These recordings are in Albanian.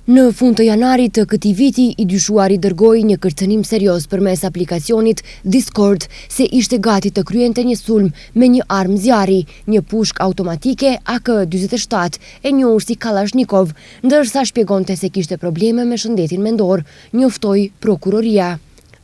Në fund të janarit të këtij viti, i dyshuari dërgoi një kërcënim serioz përmes aplikacionit Discord se ishte gati të kryente një sulm me një armë zjarri, një pushkë automatike AK-47 e njohur si Kalashnikov, ndërsa shpjegonte se kishte probleme me shëndetin mendor, njoftoi prokuroria.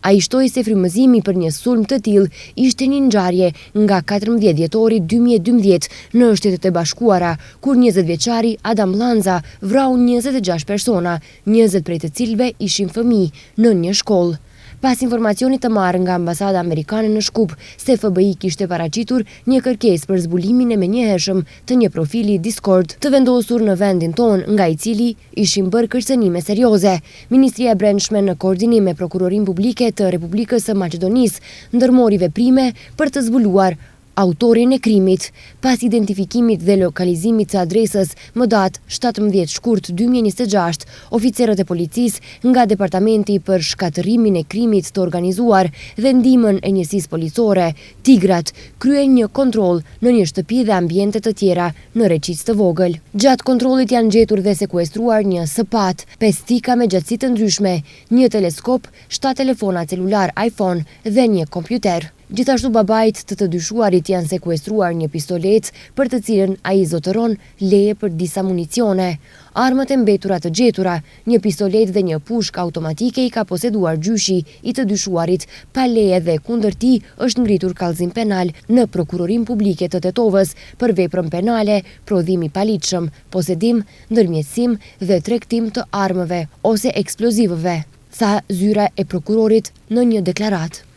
Ai shtoi se frymëzimi për një sulm të tillë ishte një ngjarje nga 14 dhjetori 2012 në Shtetet e Bashkuara, kur 20-vjeçari Adam Lanza vrau 26 persona, 20 prej të cilëve ishin fëmijë në një shkollë. Pas informacionit të marrë nga ambasada amerikane në Shkup se FBI kishte paraqitur një kërkesë për zbulimin e menjëhershëm të një profili Discord të vendosur në vendin tonë, nga i cili ishin bërë kërcënime serioze. Ministria e Brendshme në koordinim me Prokurorinë Publike të Republikës së Maqedonisë ndërmori veprime për të zbuluar autorin e krimit. Pas identifikimit dhe lokalizimit të adresës më datë 17 shkurt 2026, oficerët e policisë nga Departamenti për shkatërimin e krimit të organizuar dhe ndihmën e njësisë policore, Tigrat, kryen një kontroll në një shtëpi dhe ambiente të tjera në Reqic të vogël. Gjatë kontrollit janë gjetur dhe sekuestruar një SPAT, 5 stika me gjatësi të ndryshme, një teleskop, 7 telefona celular iPhone dhe një kompjuter. Gjithashtu babait të dyshuarit janë sekuestruar një pistolet për të cilën ai zotëron leje për disa municione. Armët e mbetura të gjetura, një pistolet dhe një pushkë automatike i ka poseduar gjyshi i të dyshuarit pa leje dhe kundër tij është ngritur kallëzim penal në Prokurorinë Publike të Tetovës për veprën penale, prodhim i paligjshëm, posedim, ndërmjetësim dhe tregtim të armëve ose eksplozivëve, tha zyra e prokurorit në një deklaratë.